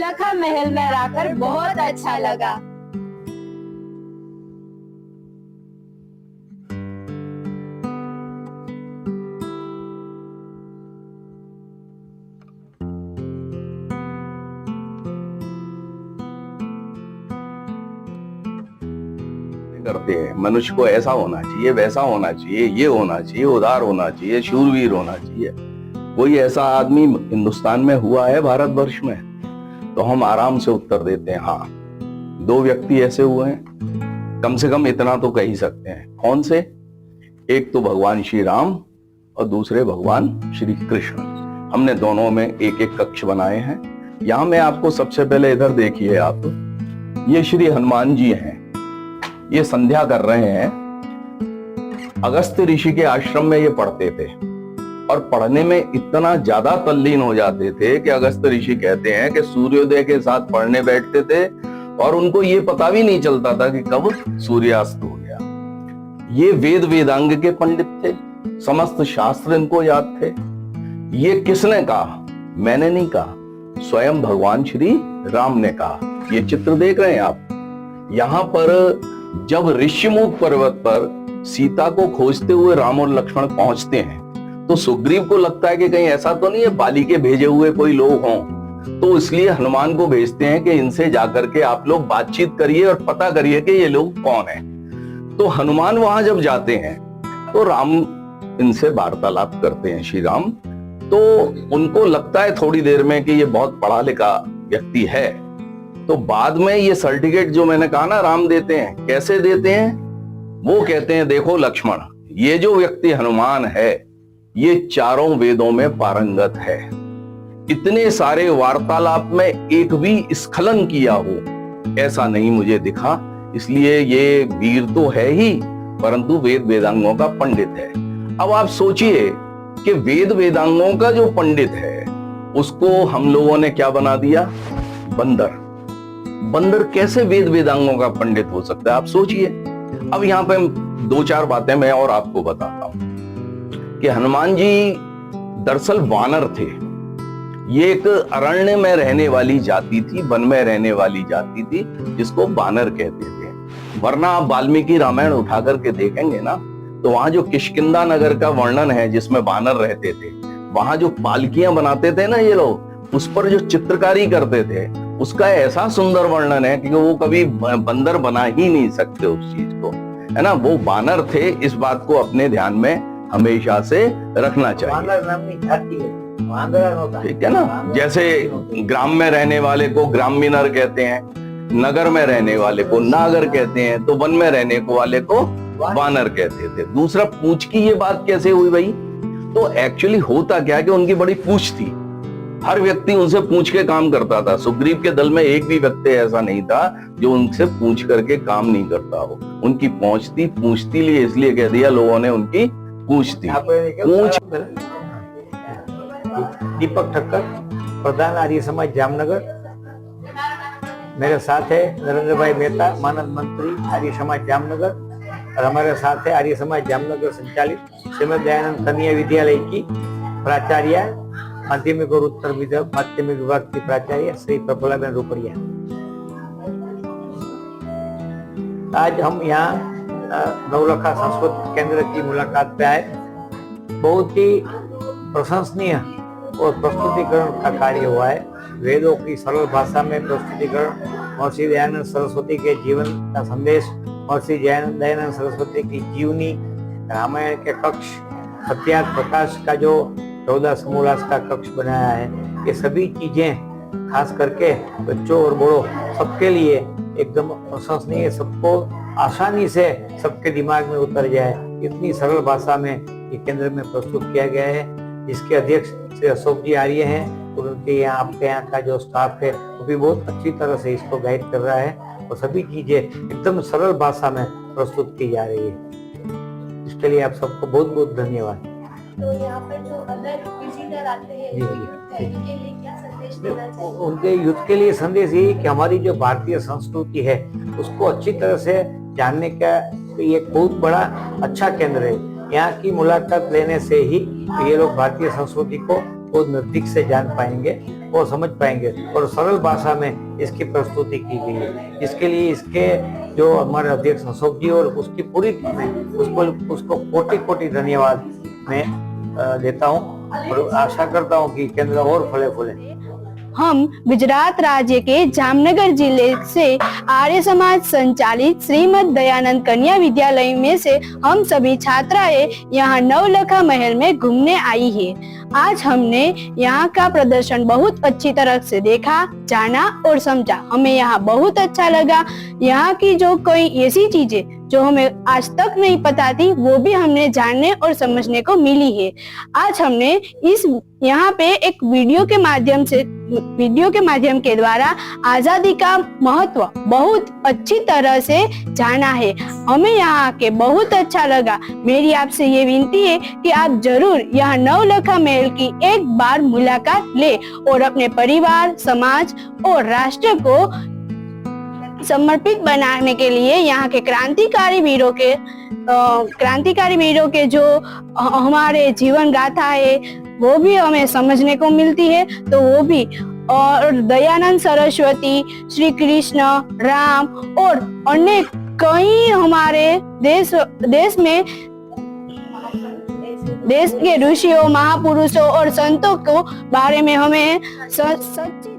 नौलखा महल में रहकर बहुत अच्छा लगा। करते हैं मनुष्य को ऐसा होना चाहिए, वैसा होना चाहिए, ये होना चाहिए, उदार होना चाहिए, शूरवीर होना चाहिए। कोई ऐसा आदमी हिंदुस्तान में हुआ है, भारतवर्ष में? तो हम आराम से उत्तर देते हैं हाँ, 2 व्यक्ति ऐसे हुए हैं, कम से कम इतना तो कह ही सकते हैं। कौन से? एक तो भगवान श्री राम और दूसरे भगवान श्री कृष्ण। हमने दोनों में एक एक कक्ष बनाए हैं। यहां में आपको सबसे पहले इधर देखिए आप, ये श्री हनुमान जी हैं। ये संध्या कर रहे हैं। अगस्त्य ऋषि के आश्रम में ये पढ़ते थे और पढ़ने में इतना ज्यादा तल्लीन हो जाते थे कि अगस्त्य ऋषि कहते हैं कि सूर्योदय के साथ पढ़ने बैठते थे और उनको ये पता भी नहीं चलता था कि कब सूर्यास्त हो गया। ये वेद वेदांग के पंडित थे, समस्त शास्त्र इनको याद थे। ये किसने कहा? मैंने नहीं कहा, स्वयं भगवान श्री राम ने कहा। ये चित्र देख रहे हैं आप। यहां पर जब ऋषिमुख पर्वत पर सीता को खोजते हुए राम और लक्ष्मण पहुंचते हैं तो सुग्रीव को लगता है कि कहीं ऐसा तो नहीं है बाली के भेजे हुए कोई लोग हों, तो इसलिए हनुमान को भेजते हैं कि इनसे जाकर के आप लोग बातचीत करिए और पता करिए कि ये लोग कौन हैं। तो हनुमान वहां जब जाते हैं तो राम इनसे वार्तालाप करते हैं, श्री राम। तो उनको लगता है थोड़ी देर में कि ये बहुत पढ़ा लिखा व्यक्ति है। तो बाद में ये सर्टिफिकेट जो मैंने कहा ना राम देते हैं, कैसे देते हैं? वो कहते हैं देखो लक्ष्मण, ये जो व्यक्ति हनुमान है ये चारों वेदों में पारंगत है। इतने सारे वार्तालाप में एक भी स्खलन किया हो ऐसा नहीं मुझे दिखा, इसलिए ये वीर तो है ही परंतु वेद वेदांगों का पंडित है। अब आप सोचिए कि वेद वेदांगों का जो पंडित है उसको हम लोगों ने क्या बना दिया? बंदर। बंदर कैसे वेद वेदांगों का पंडित हो सकता है? आप सोचिए। अब यहाँ पे 2-4 बातें मैं और आपको बताता हूं कि हनुमान जी दरअसल वानर थे। ये एक अरण्य में रहने वाली जाति थी, वन में रहने वाली जाति थी, जिसको वानर कहते थे। वरना आप वाल्मीकि रामायण उठा करके देखेंगे ना तो वहां जो किष्किंधा नगर का वर्णन है जिसमें वानर रहते थे, वहां जो पालकियां बनाते थे ना ये लोग, उस पर जो चित्रकारी करते थे उसका ऐसा सुंदर वर्णन है कि वो कभी बंदर बना ही नहीं सकते उस चीज को, है ना। वो वानर थे, इस बात को अपने ध्यान में हमेशा से रखना चाहिए, ठीक है ना। जैसे ग्राम में रहने वाले को ग्रामीणर कहते हैं, नगर में रहने वाले को नागर कहते हैं, तो वन में रहने को वाले को वानर कहते थे। दूसरा, पूंछ की ये बात कैसे हुई भाई? तो एक्चुअली होता क्या कि उनकी बड़ी पूंछ थी, हर व्यक्ति उनसे पूछ के काम करता था। सुग्रीव के दल में एक भी व्यक्ति ऐसा नहीं था जो उनसे पूछ करके काम नहीं करता हो। उनकी पूछती लिए इसलिए कह दिया लोगों ने उनकी पूछती। पूछ। दीपक ठक्कर, प्रधान आर्य समाज जामनगर। मेरे साथ है नरेंद्र भाई मेहता, मानद मंत्री आर्य समाज जामनगर, और हमारे साथ है आर्य समाज जामनगर संचालित श्रीमद दयानंद कन्या विद्यालय की प्राचार्य, माध्यमिक और उत्तर माध्यमिक विभाग की प्राचार्य श्री प्रफुल्लाबेन रुपड़िया। आज हम यहाँ नौलखा सांस्कृतिक केंद्र की मुलाकात पे आए। बहुत ही प्रशंसनीय और प्रस्तुतिकरण का कार्य हुआ है। वेदों की सरल भाषा में प्रस्तुतिकरण, महर्षि दयानंद सरस्वती के जीवन का संदेश, महर्षि दयानंद सरस्वती की जीवनी, रामायण के कक्ष, सत्यार्थ प्रकाश का जो 14 समूलास का कक्ष बनाया है, ये सभी चीजें खास करके बच्चों और बड़ों सबके लिए एकदम प्रशंसनीय, सबको आसानी से सबके दिमाग में उतर जाए, इतनी सरल भाषा में ये केंद्र में प्रस्तुत किया गया है। जिसके अध्यक्ष श्री अशोक जी आर्य हैं और उनके यहाँ आपके यहाँ का जो स्टाफ है वो भी बहुत अच्छी तरह से इसको गाइड कर रहा है और सभी चीजें एकदम सरल भाषा में प्रस्तुत की जा रही है। इसके लिए आप सबको बहुत बहुत धन्यवाद। तो यहाँ पर जो अदर विजिटर आते हैं उनके लिए क्या संदेश देना चाहिए? उनके यूथ के लिए संदेश यही कि हमारी जो भारतीय संस्कृति है उसको अच्छी तरह से जानने का ये बहुत बड़ा अच्छा केंद्र है। यहाँ की मुलाकात लेने से ही ये लोग भारतीय संस्कृति को बहुत नजदीक से जान पाएंगे और समझ पाएंगे। और सरल भाषा में इसकी प्रस्तुति की गई है, जिसके लिए इसके जो हमारे अध्यक्ष अशोक जी और उसकी पूरी टीम है उसको कोटि कोटि धन्यवाद मैं देता हूँ और आशा करता हूँ कि केंद्र और फले फूले। हम गुजरात राज्य के जामनगर जिले से आर्य समाज संचालित श्रीमद दयानंद कन्या विद्यालय में से हम सभी छात्राएं यहाँ नवलखा महल में घूमने आई है। आज हमने यहाँ का प्रदर्शन बहुत अच्छी तरह से देखा, जाना और समझा। हमें यहाँ बहुत अच्छा लगा। यहाँ की जो कोई ऐसी चीजें जो हमें आज तक नहीं पता थी वो भी हमने जानने और समझने को मिली है। आज हमने इस यहाँ पे एक वीडियो के माध्यम के द्वारा आजादी का महत्व बहुत अच्छी तरह से जाना है। हमें यहाँ आके बहुत अच्छा लगा। मेरी आपसे ये विनती है कि आप जरूर यहाँ नवलखा महल की एक बार मुलाकात ले और अपने परिवार, समाज और राष्ट्र को समर्पित बनाने के लिए यहाँ के क्रांतिकारी वीरों के जो हमारे जीवन गाथा है वो भी हमें समझने को मिलती है। तो वो भी और दयानंद सरस्वती, श्री कृष्ण, राम और अन्य कई हमारे देश के ऋषियों, महापुरुषों और संतों को बारे में हमें सच्ची